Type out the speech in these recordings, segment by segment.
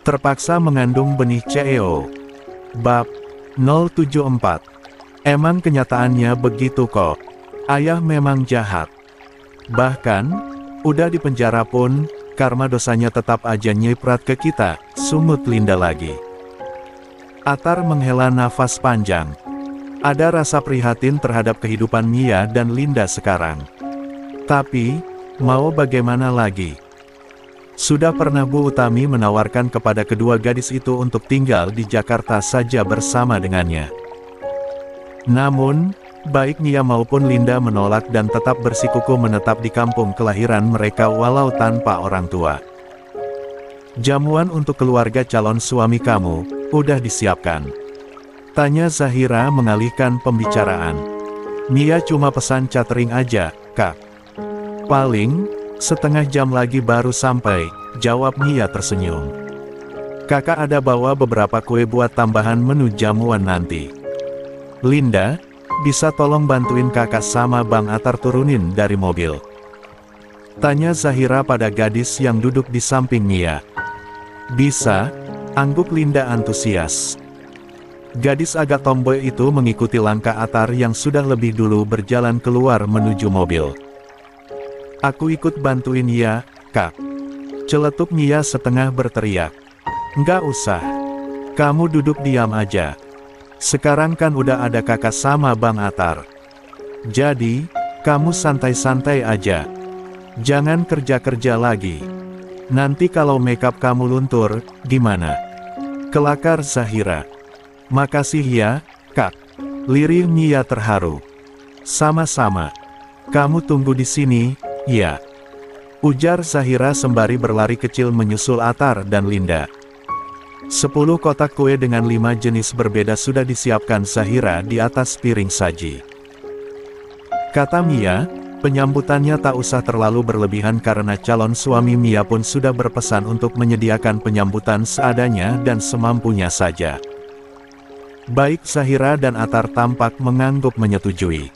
Terpaksa mengandung benih CEO. Bab 074. Emang kenyataannya begitu kok. Ayah memang jahat. Bahkan, udah di penjara pun, karma dosanya tetap aja nyiprat ke kita, sumut Linda lagi. Atar menghela nafas panjang. Ada rasa prihatin terhadap kehidupan Mia dan Linda sekarang. Tapi, mau bagaimana lagi? Sudah pernah Bu Utami menawarkan kepada kedua gadis itu untuk tinggal di Jakarta saja bersama dengannya. Namun, baik Mia maupun Linda menolak dan tetap bersikukuh menetap di kampung kelahiran mereka walau tanpa orang tua. Jamuan untuk keluarga calon suami kamu, udah disiapkan? Tanya Zahira mengalihkan pembicaraan. Mia cuma pesan catering aja, Kak. Paling, setengah jam lagi baru sampai, jawab Mia tersenyum. Kakak ada bawa beberapa kue buat tambahan menu jamuan nanti. Linda, bisa tolong bantuin kakak sama Bang Atar turunin dari mobil? Tanya Zahira pada gadis yang duduk di samping Mia. Bisa, angguk Linda antusias. Gadis agak tomboy itu mengikuti langkah Atar yang sudah lebih dulu berjalan keluar menuju mobil. Aku ikut bantuin ya, Kak. Celetuk Mia setengah berteriak. Nggak usah. Kamu duduk diam aja. Sekarang kan udah ada kakak sama Bang Atar. Jadi, kamu santai-santai aja. Jangan kerja-kerja lagi. Nanti kalau makeup kamu luntur, gimana? Kelakar Zahira. Makasih ya, Kak. Lirih Mia terharu. Sama-sama. Kamu tunggu di sini, ya. Ujar Zahira sembari berlari kecil menyusul Atar dan Linda. 10 kotak kue dengan 5 jenis berbeda sudah disiapkan Zahira di atas piring saji. Kata Mia, penyambutannya tak usah terlalu berlebihan karena calon suami Mia pun sudah berpesan untuk menyediakan penyambutan seadanya dan semampunya saja. Baik Zahira dan Atar tampak mengangguk menyetujui.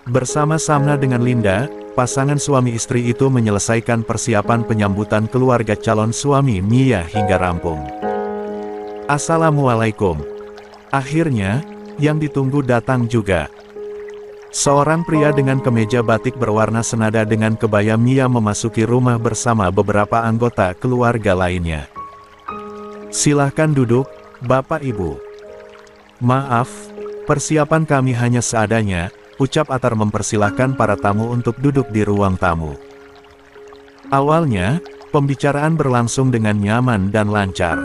Bersama-sama dengan Linda, pasangan suami istri itu menyelesaikan persiapan penyambutan keluarga calon suami Mia hingga rampung. Assalamualaikum. Akhirnya, yang ditunggu datang juga. Seorang pria dengan kemeja batik berwarna senada dengan kebaya Mia memasuki rumah bersama beberapa anggota keluarga lainnya. Silahkan duduk, Bapak Ibu. Maaf, persiapan kami hanya seadanya, ucap Atar mempersilahkan para tamu untuk duduk di ruang tamu. Awalnya, pembicaraan berlangsung dengan nyaman dan lancar.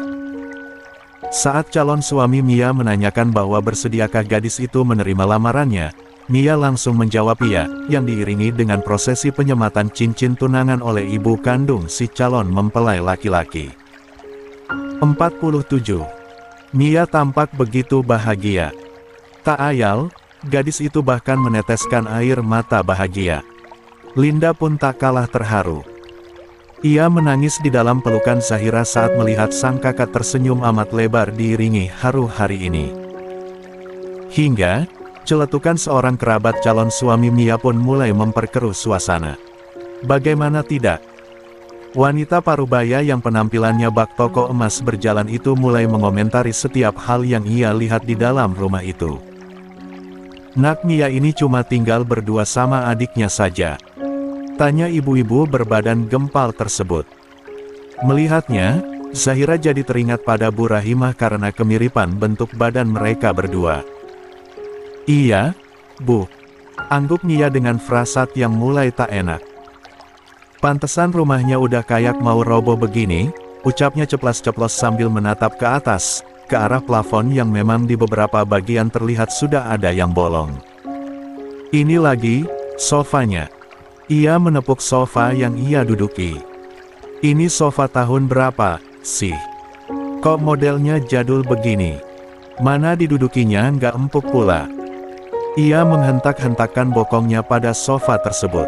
Saat calon suami Mia menanyakan bahwa bersediakah gadis itu menerima lamarannya, Mia langsung menjawab iya, yang diiringi dengan prosesi penyematan cincin tunangan oleh ibu kandung si calon mempelai laki-laki. 47. Mia tampak begitu bahagia. Tak ayal, gadis itu bahkan meneteskan air mata bahagia. Linda pun tak kalah terharu. Ia menangis di dalam pelukan Zahira saat melihat sang kakak tersenyum amat lebar diiringi haru hari ini. Hingga, celetukan seorang kerabat calon suami Mia pun mulai memperkeruh suasana. Bagaimana tidak? Wanita parubaya yang penampilannya bak toko emas berjalan itu mulai mengomentari setiap hal yang ia lihat di dalam rumah itu. Nak Mia ini cuma tinggal berdua sama adiknya saja. Tanya ibu-ibu berbadan gempal tersebut. Melihatnya, Zahira jadi teringat pada Bu Rahimah karena kemiripan bentuk badan mereka berdua. Iya, Bu. Angguk Mia dengan frasat yang mulai tak enak. Pantesan rumahnya udah kayak mau roboh begini, ucapnya ceplas-ceplos sambil menatap ke atas, ke arah plafon yang memang di beberapa bagian terlihat sudah ada yang bolong. Ini lagi, sofanya. Ia menepuk sofa yang ia duduki. Ini sofa tahun berapa, sih? Kok modelnya jadul begini? Mana didudukinya nggak empuk pula? Ia menghentak-hentakkan bokongnya pada sofa tersebut.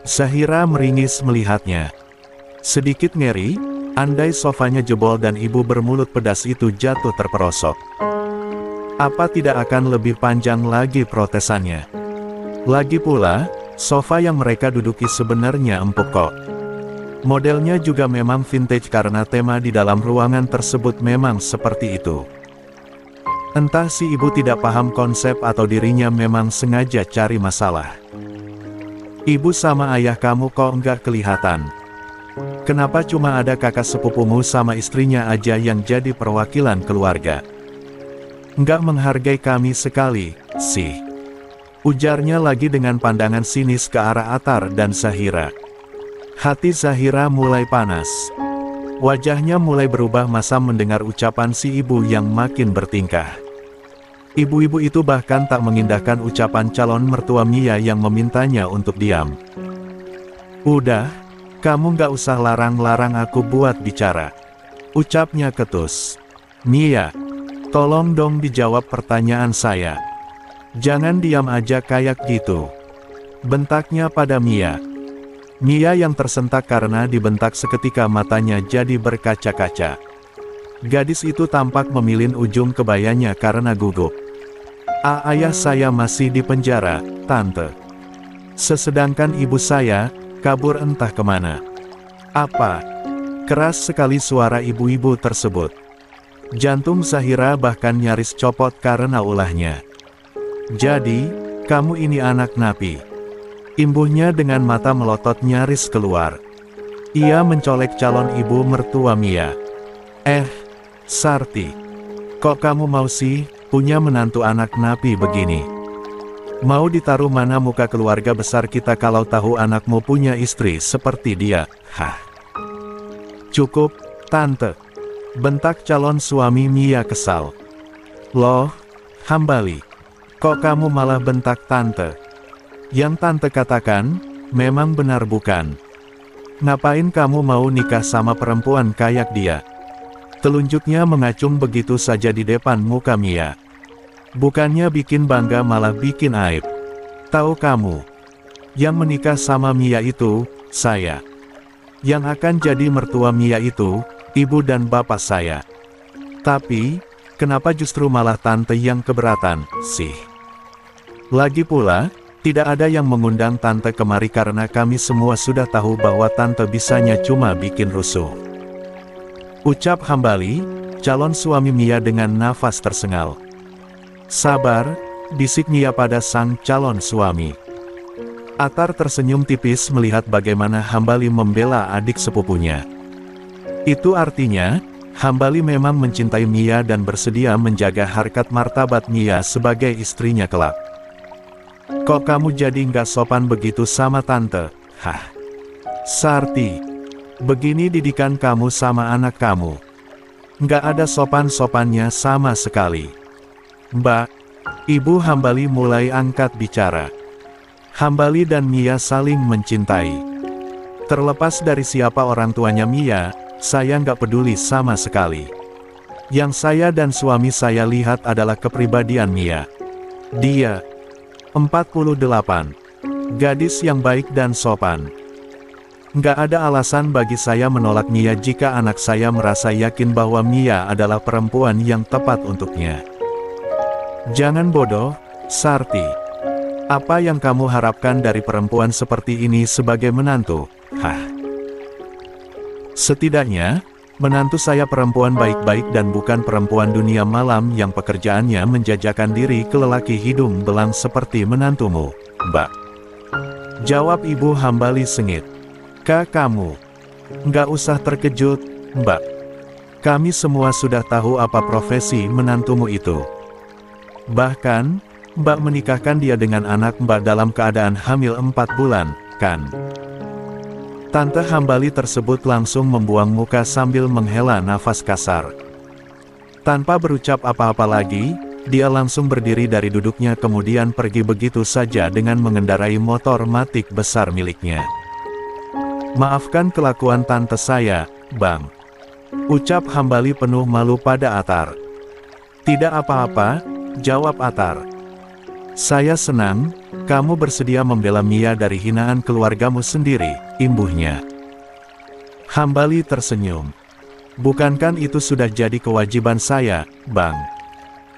Zahira meringis melihatnya. Sedikit ngeri, andai sofanya jebol dan ibu bermulut pedas itu jatuh terperosok. Apa tidak akan lebih panjang lagi protesannya? Lagi pula, sofa yang mereka duduki sebenarnya empuk kok. Modelnya juga memang vintage karena tema di dalam ruangan tersebut memang seperti itu. Entah si ibu tidak paham konsep atau dirinya memang sengaja cari masalah. Ibu sama ayah kamu kok nggak kelihatan? Kenapa cuma ada kakak sepupumu sama istrinya aja yang jadi perwakilan keluarga? Nggak menghargai kami sekali, sih. Ujarnya lagi dengan pandangan sinis ke arah Atar dan Zahira. Hati Zahira mulai panas. Wajahnya mulai berubah masa mendengar ucapan si ibu yang makin bertingkah. Ibu-ibu itu bahkan tak mengindahkan ucapan calon mertua Mia yang memintanya untuk diam. Udah, kamu gak usah larang-larang aku buat bicara, ucapnya ketus. Mia, tolong dong dijawab pertanyaan saya. Jangan diam aja kayak gitu, bentaknya pada Mia. Mia yang tersentak karena dibentak seketika matanya jadi berkaca-kaca. Gadis itu tampak memilin ujung kebayanya karena gugup. Ayah saya masih di penjara, Tante. Sedangkan ibu saya kabur entah kemana. Apa? Keras sekali suara ibu-ibu tersebut. Jantung Zahira bahkan nyaris copot karena ulahnya. Jadi, kamu ini anak napi. Imbuhnya dengan mata melotot nyaris keluar. Ia mencolek calon ibu mertua Mia. Sarti, kok kamu mau sih punya menantu anak napi begini? Mau ditaruh mana muka keluarga besar kita kalau tahu anakmu punya istri seperti dia? Hah? Cukup, Tante, bentak calon suami Mia kesal. Loh, Hambali, kok kamu malah bentak Tante? Yang Tante katakan, memang benar bukan? Ngapain kamu mau nikah sama perempuan kayak dia? Telunjuknya mengacung begitu saja di depan muka Mia. Bukannya bikin bangga malah bikin aib. Tahu kamu, yang menikah sama Mia itu, saya. Yang akan jadi mertua Mia itu, ibu dan bapak saya. Tapi, kenapa justru malah Tante yang keberatan, sih? Lagi pula, tidak ada yang mengundang Tante kemari karena kami semua sudah tahu bahwa Tante bisanya cuma bikin rusuh. Ucap Hambali, calon suami Mia dengan nafas tersengal. Sabar, bisik Mia pada sang calon suami. Atar tersenyum tipis melihat bagaimana Hambali membela adik sepupunya. Itu artinya, Hambali memang mencintai Mia dan bersedia menjaga harkat martabat Mia sebagai istrinya kelak. Kok kamu jadi nggak sopan begitu sama Tante? Hah? Sarti, begini didikan kamu sama anak kamu. Nggak ada sopan-sopannya sama sekali. Mbak, Ibu Hambali mulai angkat bicara. Hambali dan Mia saling mencintai. Terlepas dari siapa orang tuanya Mia, saya nggak peduli sama sekali. Yang saya dan suami saya lihat adalah kepribadian Mia. Dia 48. Gadis yang baik dan sopan. Nggak ada alasan bagi saya menolak Mia jika anak saya merasa yakin bahwa Mia adalah perempuan yang tepat untuknya. Jangan bodoh, Sarti. Apa yang kamu harapkan dari perempuan seperti ini sebagai menantu? Hah? Setidaknya, menantu saya perempuan baik-baik dan bukan perempuan dunia malam yang pekerjaannya menjajakan diri ke lelaki hidung belang seperti menantumu, Mbak. Jawab Ibu Hambali sengit. Kamu, nggak usah terkejut, Mbak. Kami semua sudah tahu apa profesi menantumu itu. Bahkan, Mbak menikahkan dia dengan anak Mbak dalam keadaan hamil 4 bulan, kan? Tante Hambali tersebut langsung membuang muka sambil menghela nafas kasar. Tanpa berucap apa-apa lagi, dia langsung berdiri dari duduknya kemudian pergi begitu saja dengan mengendarai motor matic besar miliknya. Maafkan kelakuan tante saya, Bang. Ucap Hambali penuh malu pada Atar. Tidak apa-apa, jawab Atar. Saya senang, kamu bersedia membela Mia dari hinaan keluargamu sendiri, imbuhnya. Hambali tersenyum. Bukankah itu sudah jadi kewajiban saya, Bang?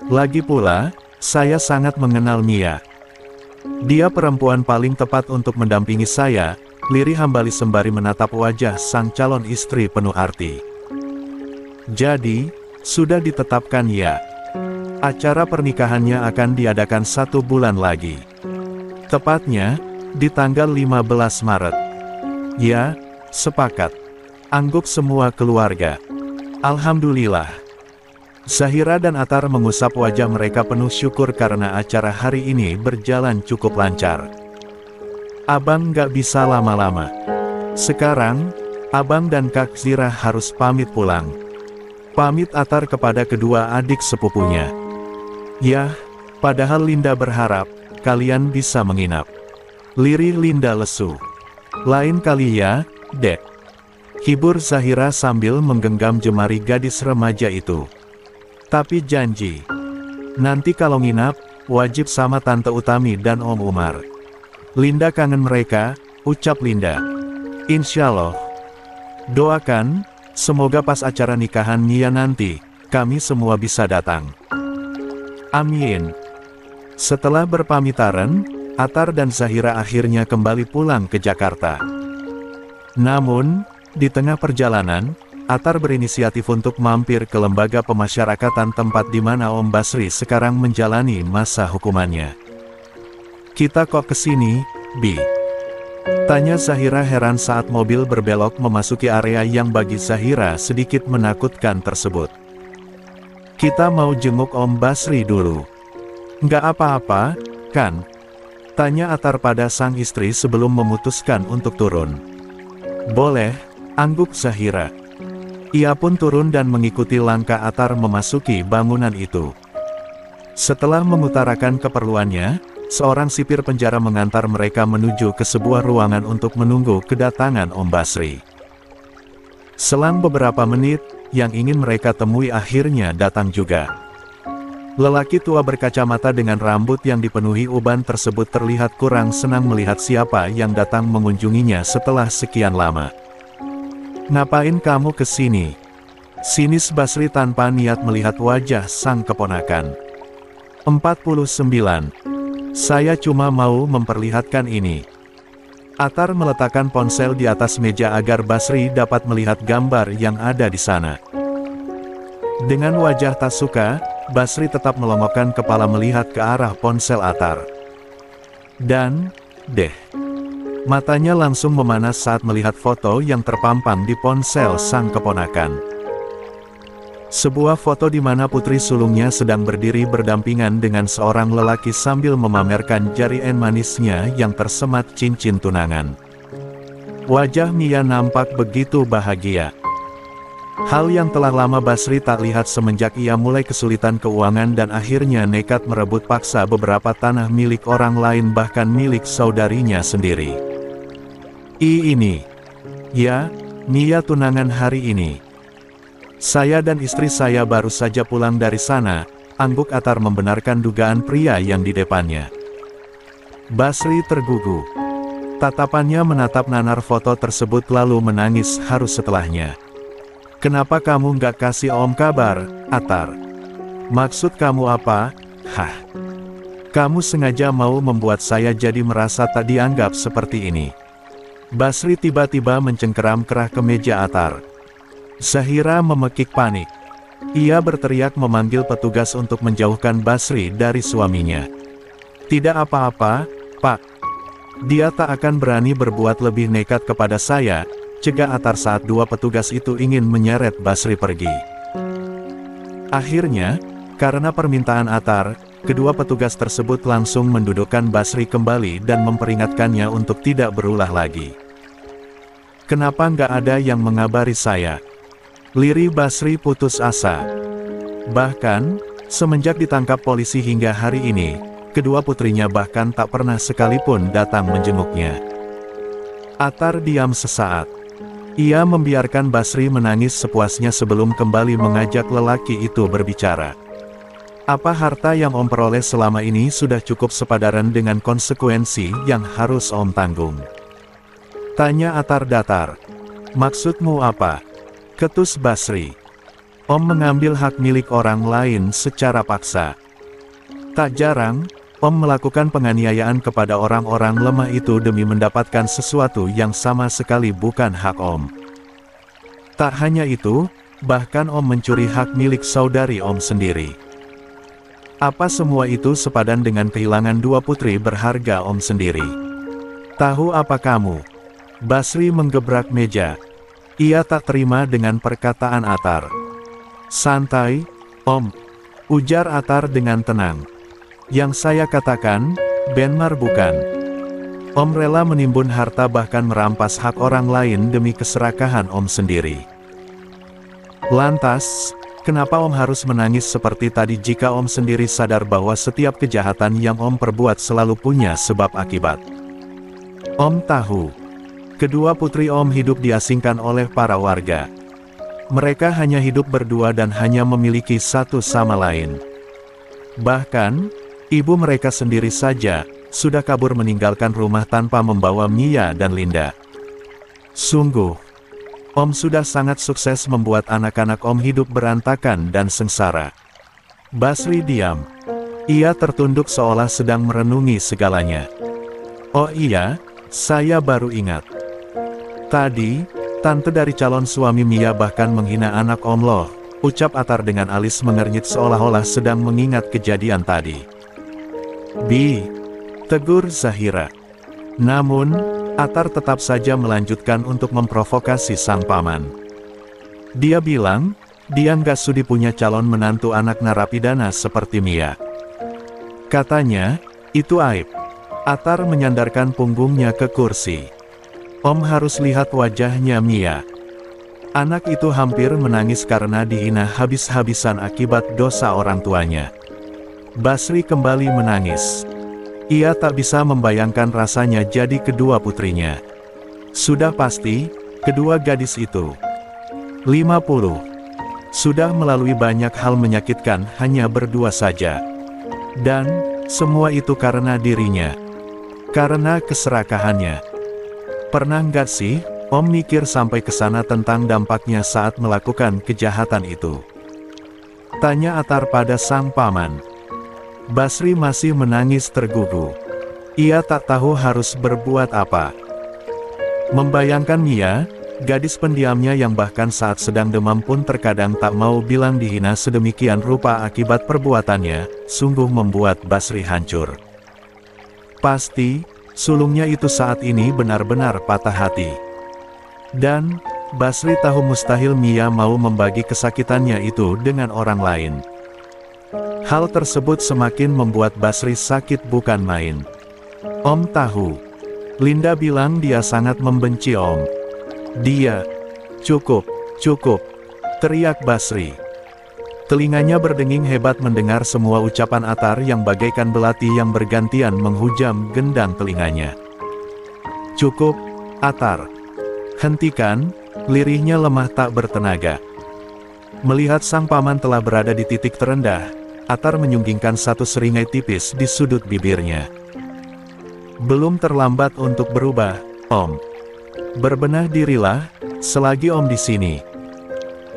Lagi pula, saya sangat mengenal Mia. Dia perempuan paling tepat untuk mendampingi saya, Lirih Hambali sembari menatap wajah sang calon istri penuh arti. Jadi, sudah ditetapkan ya. Acara pernikahannya akan diadakan 1 bulan lagi. Tepatnya, di tanggal 15 Maret. Ya, sepakat. Angguk semua keluarga. Alhamdulillah. Zahira dan Atar mengusap wajah mereka penuh syukur karena acara hari ini berjalan cukup lancar. Abang gak bisa lama-lama. Sekarang, Abang dan Kak Zira harus pamit pulang. Pamit Atar kepada kedua adik sepupunya. Yah, padahal Linda berharap kalian bisa menginap. Lirih Linda lesu. Lain kali ya, Dek. Hibur Zahira sambil menggenggam jemari gadis remaja itu. Tapi janji, nanti kalau nginap, wajib sama Tante Utami dan Om Umar. Linda kangen mereka, ucap Linda. Insyaallah. Doakan, semoga pas acara nikahan Nia nanti, kami semua bisa datang. Amin. Setelah berpamitan, Atar dan Zahira akhirnya kembali pulang ke Jakarta. Namun, di tengah perjalanan, Atar berinisiatif untuk mampir ke lembaga pemasyarakatan tempat di mana Om Basri sekarang menjalani masa hukumannya. Kita kok kesini, Bi? Tanya Zahira heran saat mobil berbelok memasuki area yang bagi Zahira sedikit menakutkan tersebut. Kita mau jenguk Om Basri dulu. Nggak apa-apa, kan? Tanya Atar pada sang istri sebelum memutuskan untuk turun. Boleh, angguk Zahira. Ia pun turun dan mengikuti langkah Atar memasuki bangunan itu. Setelah mengutarakan keperluannya, seorang sipir penjara mengantar mereka menuju ke sebuah ruangan untuk menunggu kedatangan Om Basri. Selang beberapa menit, yang ingin mereka temui akhirnya datang juga. Lelaki tua berkacamata dengan rambut yang dipenuhi uban tersebut terlihat kurang senang melihat siapa yang datang mengunjunginya setelah sekian lama. Ngapain kamu kesini? Sinis Basri tanpa niat melihat wajah sang keponakan. 49. Saya cuma mau memperlihatkan ini. Atar meletakkan ponsel di atas meja agar Basri dapat melihat gambar yang ada di sana. Dengan wajah tak suka, Basri tetap melongokkan kepala melihat ke arah ponsel Atar. Dan, matanya langsung memanas saat melihat foto yang terpampang di ponsel sang keponakan. Sebuah foto di mana putri sulungnya sedang berdiri berdampingan dengan seorang lelaki sambil memamerkan jari manisnya yang tersemat cincin tunangan. Wajah Mia nampak begitu bahagia. Hal yang telah lama Basri tak lihat semenjak ia mulai kesulitan keuangan dan akhirnya nekat merebut paksa beberapa tanah milik orang lain bahkan milik saudarinya sendiri. Ini. Ya, Mia tunangan hari ini. Saya dan istri saya baru saja pulang dari sana, angguk Atar membenarkan dugaan pria yang di depannya. Basri tergugu. Tatapannya menatap nanar foto tersebut lalu menangis haru setelahnya. Kenapa kamu nggak kasih Om kabar, Atar? Maksud kamu apa? Hah? Kamu sengaja mau membuat saya jadi merasa tak dianggap seperti ini. Basri tiba-tiba mencengkeram kerah ke meja Atar. Zahira memekik panik. Ia berteriak memanggil petugas untuk menjauhkan Basri dari suaminya. Tidak apa-apa, Pak. Dia tak akan berani berbuat lebih nekat kepada saya, cegah Atar saat dua petugas itu ingin menyeret Basri pergi. Akhirnya, karena permintaan Atar, kedua petugas tersebut langsung mendudukkan Basri kembali dan memperingatkannya untuk tidak berulah lagi. Kenapa nggak ada yang mengabari saya? Lirih Basri putus asa. Bahkan, semenjak ditangkap polisi hingga hari ini, kedua putrinya bahkan tak pernah sekalipun datang menjenguknya. Atar diam sesaat. Ia membiarkan Basri menangis sepuasnya sebelum kembali mengajak lelaki itu berbicara. Apa harta yang Om peroleh selama ini sudah cukup sepadaran dengan konsekuensi yang harus Om tanggung? Tanya Atar datar. Maksudmu apa? Ketus Basri. Om mengambil hak milik orang lain secara paksa. Tak jarang, Om melakukan penganiayaan kepada orang-orang lemah itu demi mendapatkan sesuatu yang sama sekali bukan hak Om. Tak hanya itu, bahkan Om mencuri hak milik saudari Om sendiri. Apa semua itu sepadan dengan kehilangan dua putri berharga Om sendiri? Tahu apa kamu? Basri menggebrak meja. Ia tak terima dengan perkataan Atar. Santai, Om, ujar Atar dengan tenang. Yang saya katakan, Benmar bukan. Om rela menimbun harta bahkan merampas hak orang lain demi keserakahan Om sendiri. Lantas, kenapa Om harus menangis seperti tadi jika Om sendiri sadar bahwa setiap kejahatan yang Om perbuat selalu punya sebab akibat? Om tahu, kedua putri Om hidup diasingkan oleh para warga. Mereka hanya hidup berdua dan hanya memiliki satu sama lain. Bahkan, ibu mereka sendiri saja, sudah kabur meninggalkan rumah tanpa membawa Mia dan Linda. Sungguh, Om sudah sangat sukses membuat anak-anak Om hidup berantakan dan sengsara. Basri diam. Ia tertunduk seolah sedang merenungi segalanya. Oh iya, saya baru ingat. Tadi, tante dari calon suami Mia bahkan menghina anak Om loh, ucap Atar dengan alis mengernyit seolah-olah sedang mengingat kejadian tadi. Bi, tegur Zahira. Namun, Atar tetap saja melanjutkan untuk memprovokasi sang paman. Dia bilang, dia nggak sudi punya calon menantu anak narapidana seperti Mia. Katanya, itu aib. Atar menyandarkan punggungnya ke kursi. Om harus lihat wajahnya Mia. Anak itu hampir menangis karena dihina habis-habisan akibat dosa orang tuanya. Basri kembali menangis. Ia tak bisa membayangkan rasanya jadi kedua putrinya. Sudah pasti, kedua gadis itu 50. Sudah melalui banyak hal menyakitkan hanya berdua saja. Dan, semua itu karena dirinya. Karena keserakahannya. Pernah nggak sih, Om mikir sampai ke sana tentang dampaknya saat melakukan kejahatan itu? Tanya Atar pada sang paman. Basri masih menangis tergugu. Ia tak tahu harus berbuat apa. Membayangkan Mia, gadis pendiamnya yang bahkan saat sedang demam pun terkadang tak mau bilang dihina sedemikian rupa akibat perbuatannya, sungguh membuat Basri hancur. Pasti, sulungnya itu saat ini benar-benar patah hati. Dan, Basri tahu mustahil Mia mau membagi kesakitannya itu dengan orang lain. Hal tersebut semakin membuat Basri sakit bukan main. Om tahu. Linda bilang dia sangat membenci Om. Dia, cukup, teriak Basri. Telinganya berdenging hebat mendengar semua ucapan Atar yang bagaikan belati yang bergantian menghujam gendang telinganya. Cukup, Atar. Hentikan, lirihnya lemah tak bertenaga. Melihat sang paman telah berada di titik terendah, Atar menyunggingkan satu seringai tipis di sudut bibirnya. Belum terlambat untuk berubah, Om. Berbenah dirilah, selagi Om di sini.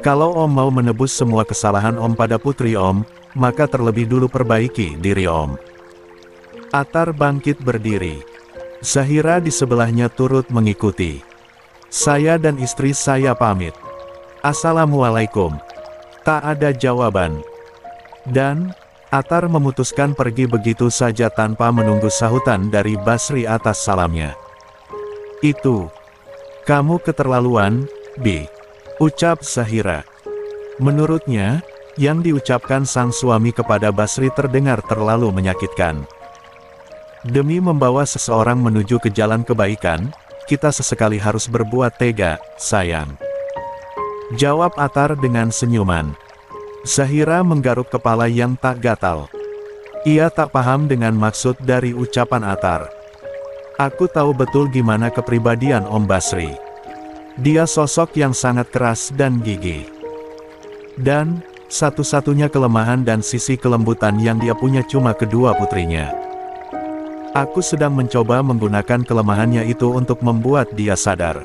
Kalau Om mau menebus semua kesalahan Om pada putri Om, maka terlebih dulu perbaiki diri Om. Atar bangkit berdiri. Zahira di sebelahnya turut mengikuti. Saya dan istri saya pamit. Assalamualaikum. Tak ada jawaban. Dan, Atar memutuskan pergi begitu saja tanpa menunggu sahutan dari Basri atas salamnya. Itu. Kamu keterlaluan, Bi. Ucap Zahira. Menurutnya, yang diucapkan sang suami kepada Basri terdengar terlalu menyakitkan. Demi membawa seseorang menuju ke jalan kebaikan, kita sesekali harus berbuat tega, sayang. Jawab Atar dengan senyuman. Zahira menggaruk kepala yang tak gatal. Ia tak paham dengan maksud dari ucapan Atar. Aku tahu betul gimana kepribadian Om Basri. Dia sosok yang sangat keras dan gigih. Dan, satu-satunya kelemahan dan sisi kelembutan yang dia punya cuma kedua putrinya. Aku sedang mencoba menggunakan kelemahannya itu untuk membuat dia sadar.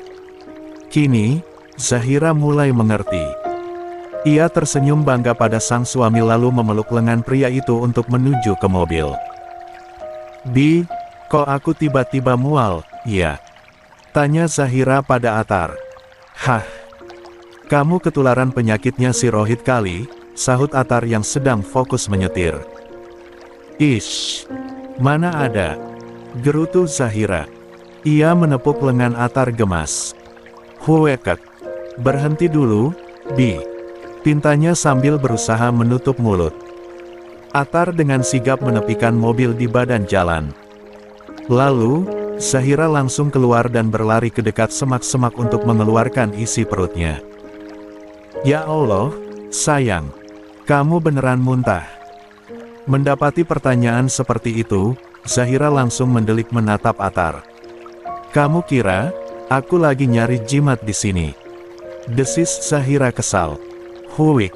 Kini, Zahira mulai mengerti. Ia tersenyum bangga pada sang suami lalu memeluk lengan pria itu untuk menuju ke mobil. Bi, kok aku tiba-tiba mual, ya? Tanya Zahira pada Atar. Hah? Kamu ketularan penyakitnya si Rohit kali, sahut Atar yang sedang fokus menyetir. Ish, mana ada? Gerutu Zahira. Ia menepuk lengan Atar gemas. Huekek. Berhenti dulu, Bi. Pintanya sambil berusaha menutup mulut. Atar dengan sigap menepikan mobil di badan jalan. Lalu, Zahira langsung keluar dan berlari ke dekat semak-semak untuk mengeluarkan isi perutnya. Ya Allah, sayang. Kamu beneran muntah. Mendapati pertanyaan seperti itu, Zahira langsung mendelik menatap Atar. Kamu kira, aku lagi nyari jimat di sini? Desis Zahira kesal. Huik.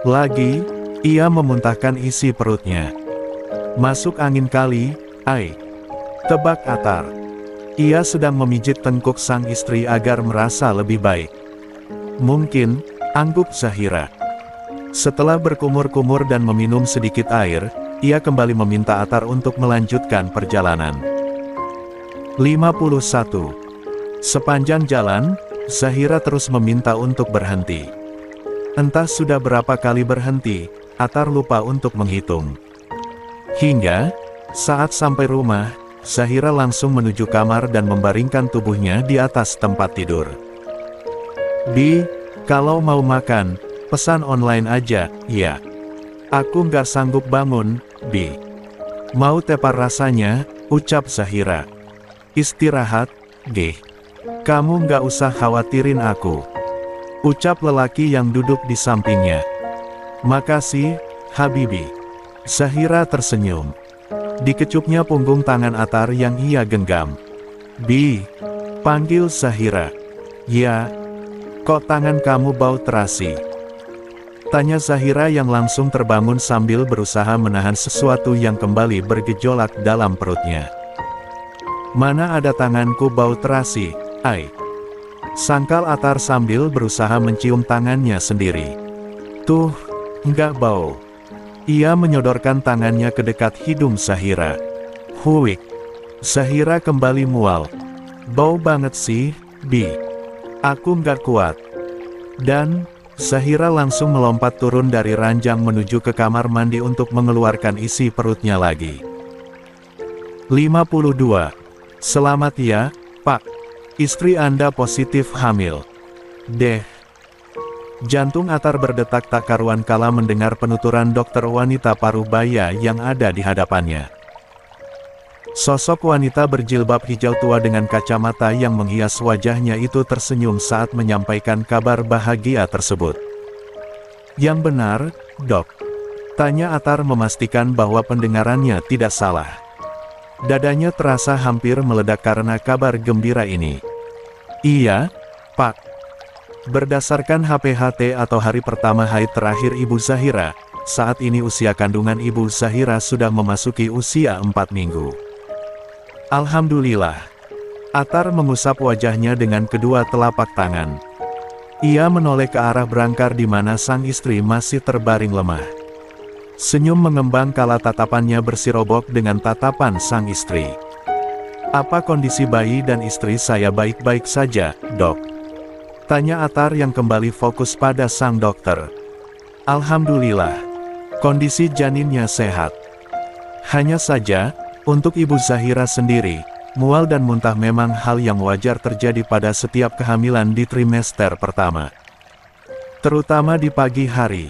Lagi, ia memuntahkan isi perutnya. Masuk angin kali, ai. Tebak Atar. Ia sedang memijit tengkuk sang istri agar merasa lebih baik. Mungkin, angguk Zahira. Setelah berkumur-kumur dan meminum sedikit air, ia kembali meminta Atar untuk melanjutkan perjalanan. 51. Sepanjang jalan, Zahira terus meminta untuk berhenti. Entah sudah berapa kali berhenti, Atar lupa untuk menghitung. Hingga, saat sampai rumah, Zahira langsung menuju kamar dan membaringkan tubuhnya di atas tempat tidur. Bi, kalau mau makan, pesan online aja, ya. Aku nggak sanggup bangun, Bi. Mau tepar rasanya, ucap Zahira. Istirahat, G. Kamu nggak usah khawatirin aku, ucap lelaki yang duduk di sampingnya. Makasih, Habibi. Zahira tersenyum. Dikecupnya punggung tangan Atar yang ia genggam. Bi, panggil Zahira. Ya, kok tangan kamu bau terasi? Tanya Zahira yang langsung terbangun sambil berusaha menahan sesuatu yang kembali bergejolak dalam perutnya. Mana ada tanganku bau terasi, ai. Sangkal Atar sambil berusaha mencium tangannya sendiri. Tuh, enggak bau. Ia menyodorkan tangannya ke dekat hidung Zahira. Huik. Zahira kembali mual. Bau banget sih, Bi. Aku nggak kuat. Dan, Zahira langsung melompat turun dari ranjang menuju ke kamar mandi untuk mengeluarkan isi perutnya lagi. 52. Selamat ya, Pak. Istri Anda positif hamil. Deh. Jantung Atar berdetak tak karuan kala mendengar penuturan dokter wanita Parubaya yang ada di hadapannya. Sosok wanita berjilbab hijau tua dengan kacamata yang menghias wajahnya itu tersenyum saat menyampaikan kabar bahagia tersebut. Yang benar, Dok? Tanya Atar memastikan bahwa pendengarannya tidak salah. Dadanya terasa hampir meledak karena kabar gembira ini. Iya, Pak. Berdasarkan HPHT atau hari pertama haid terakhir Ibu Zahira, saat ini usia kandungan Ibu Zahira sudah memasuki usia 4 minggu. Alhamdulillah. Atar mengusap wajahnya dengan kedua telapak tangan. Ia menoleh ke arah berangkar di mana sang istri masih terbaring lemah. Senyum mengembang kala tatapannya bersirobok dengan tatapan sang istri. Apa kondisi bayi dan istri saya baik-baik saja, Dok? Tanya Atar yang kembali fokus pada sang dokter. Alhamdulillah. Kondisi janinnya sehat. Hanya saja, untuk Ibu Zahira sendiri, mual dan muntah memang hal yang wajar terjadi pada setiap kehamilan di trimester pertama. Terutama di pagi hari.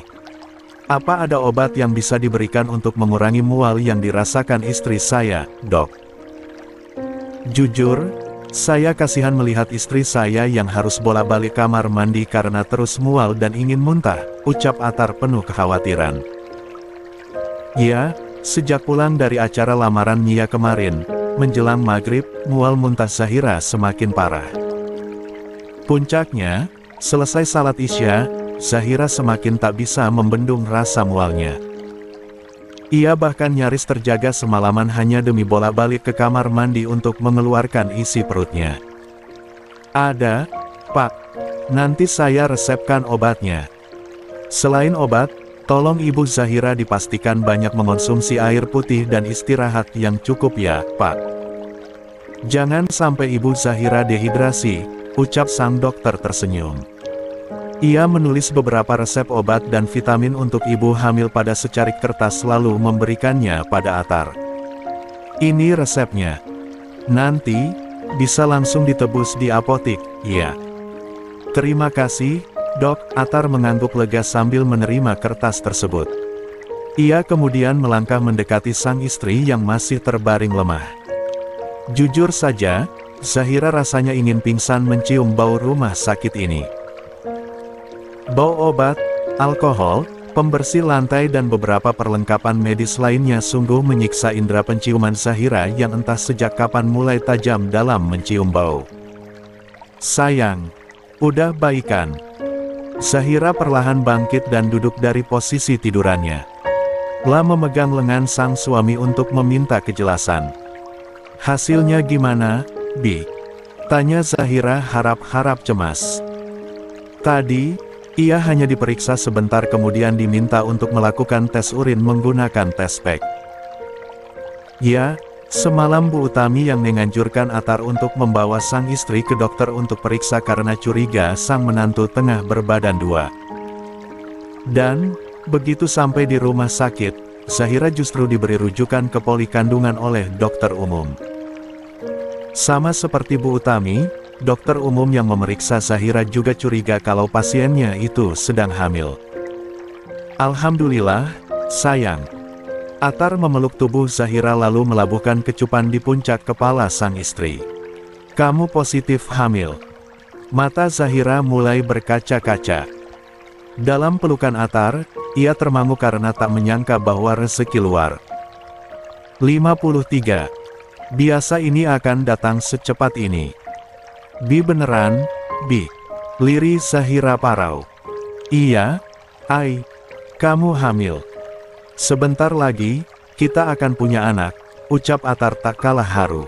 Apa ada obat yang bisa diberikan untuk mengurangi mual yang dirasakan istri saya, Dok? Jujur, saya kasihan melihat istri saya yang harus bolak-balik kamar mandi karena terus mual dan ingin muntah, ucap Atar penuh kekhawatiran. Ya, sejak pulang dari acara lamaran Nia kemarin, menjelang maghrib, mual muntah Zahira semakin parah. Puncaknya, selesai salat Isya, Zahira semakin tak bisa membendung rasa mualnya. Ia bahkan nyaris terjaga semalaman hanya demi bolak-balik ke kamar mandi untuk mengeluarkan isi perutnya. Ada, Pak. Nanti saya resepkan obatnya. Selain obat, Tolong Ibu Zahira dipastikan banyak mengonsumsi air putih dan istirahat yang cukup ya, Pak. Jangan sampai Ibu Zahira dehidrasi, ucap sang dokter tersenyum. Ia menulis beberapa resep obat dan vitamin untuk ibu hamil pada secarik kertas lalu memberikannya pada Atar. Ini resepnya. Nanti, bisa langsung ditebus di apotik, ya. Terima kasih, Dok, Atar mengangguk lega sambil menerima kertas tersebut. Ia kemudian melangkah mendekati sang istri yang masih terbaring lemah. Jujur saja, Zahira rasanya ingin pingsan mencium bau rumah sakit ini. Bau obat, alkohol, pembersih lantai dan beberapa perlengkapan medis lainnya sungguh menyiksa indera penciuman Zahira yang entah sejak kapan mulai tajam dalam mencium bau. Sayang, udah baikan. Zahira perlahan bangkit dan duduk dari posisi tidurannya. La memegang lengan sang suami untuk meminta kejelasan. Hasilnya gimana, Bi? Tanya Zahira harap-harap cemas. Tadi, ia hanya diperiksa sebentar kemudian diminta untuk melakukan tes urin menggunakan tes pack. Ya, semalam Bu Utami yang menganjurkan Atar untuk membawa sang istri ke dokter untuk periksa karena curiga sang menantu tengah berbadan dua. Dan, begitu sampai di rumah sakit, Zahira justru diberi rujukan ke poli kandungan oleh dokter umum. Sama seperti Bu Utami, dokter umum yang memeriksa Zahira juga curiga kalau pasiennya itu sedang hamil. Alhamdulillah, sayang. Atar memeluk tubuh Zahira lalu melabuhkan kecupan di puncak kepala sang istri. Kamu positif hamil. Mata Zahira mulai berkaca-kaca. Dalam pelukan Atar, ia termangu karena tak menyangka bahwa rezeki luar. 53. Biasa ini akan datang secepat ini. Bi beneran, Bi. Liri Zahira parau. Iya, Ai. Kamu hamil. Sebentar lagi, kita akan punya anak, ucap Atar tak kalah haru.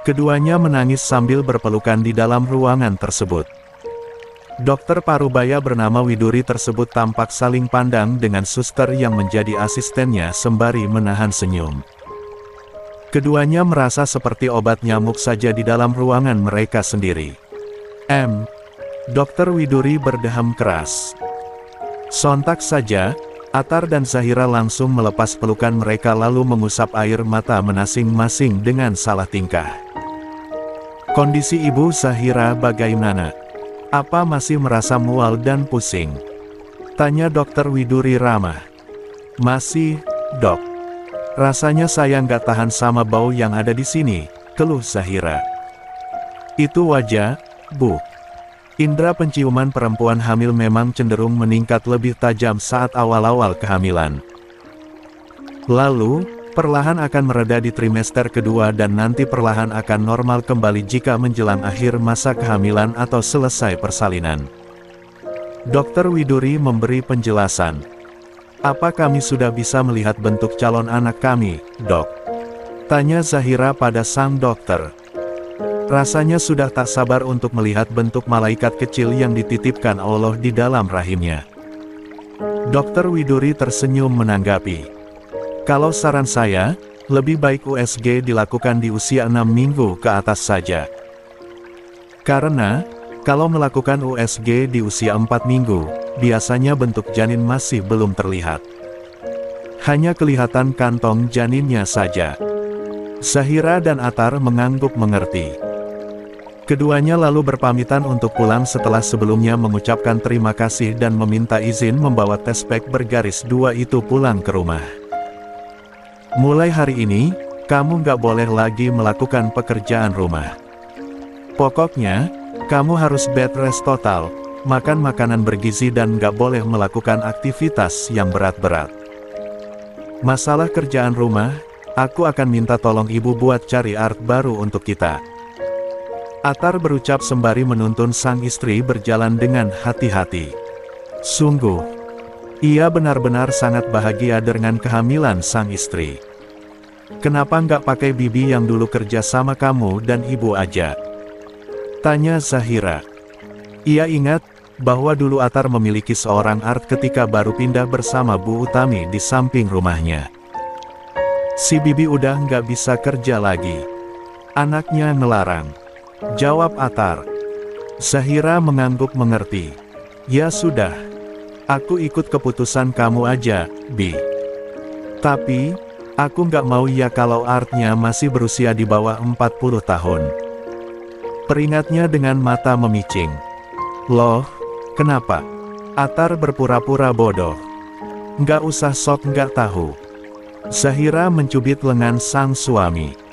Keduanya menangis sambil berpelukan di dalam ruangan tersebut. Dokter parubaya bernama Widuri tersebut tampak saling pandang dengan suster yang menjadi asistennya sembari menahan senyum. Keduanya merasa seperti obat nyamuk saja di dalam ruangan mereka sendiri. Dokter Widuri berdeham keras. Sontak saja, Atar dan Zahira langsung melepas pelukan mereka lalu mengusap air mata masing-masing dengan salah tingkah. Kondisi Ibu Zahira bagaimana? Apa masih merasa mual dan pusing? Tanya Dokter Widuri ramah. Masih, Dok. Rasanya saya nggak tahan sama bau yang ada di sini, keluh Zahira. Itu wajar, Bu. Indera penciuman perempuan hamil memang cenderung meningkat lebih tajam saat awal-awal kehamilan. Lalu, perlahan akan mereda di trimester kedua dan nanti perlahan akan normal kembali jika menjelang akhir masa kehamilan atau selesai persalinan. Dokter Widuri memberi penjelasan. Apa kami sudah bisa melihat bentuk calon anak kami, Dok? Tanya Zahira pada sang dokter. Rasanya sudah tak sabar untuk melihat bentuk malaikat kecil yang dititipkan Allah di dalam rahimnya. Dokter Widuri tersenyum menanggapi. Kalau saran saya, lebih baik USG dilakukan di usia 6 minggu ke atas saja. Karena, kalau melakukan USG di usia 4 minggu, biasanya bentuk janin masih belum terlihat. Hanya kelihatan kantong janinnya saja. Zahira dan Atar mengangguk mengerti. Keduanya lalu berpamitan untuk pulang setelah sebelumnya mengucapkan terima kasih dan meminta izin membawa tes pack bergaris 2 itu pulang ke rumah. Mulai hari ini, kamu nggak boleh lagi melakukan pekerjaan rumah. Pokoknya, kamu harus bed rest total, makan makanan bergizi dan nggak boleh melakukan aktivitas yang berat-berat. Masalah kerjaan rumah, aku akan minta tolong ibu buat cari art baru untuk kita. Atar berucap sembari menuntun sang istri berjalan dengan hati-hati. Sungguh, ia benar-benar sangat bahagia dengan kehamilan sang istri. Kenapa nggak pakai bibi yang dulu kerja sama kamu dan ibu aja? Tanya Zahira. Ia ingat, bahwa dulu Atar memiliki seorang art ketika baru pindah bersama Bu Utami di samping rumahnya. Si Bibi udah nggak bisa kerja lagi. Anaknya ngelarang. Jawab Atar. Zahira mengangguk mengerti. Ya sudah. Aku ikut keputusan kamu aja, Bi. Tapi, aku nggak mau ya kalau artnya masih berusia di bawah 40 tahun. Peringatnya dengan mata memicing. Loh, kenapa? Atar berpura-pura bodoh. Nggak usah sok nggak tahu. Zahira mencubit lengan sang suami.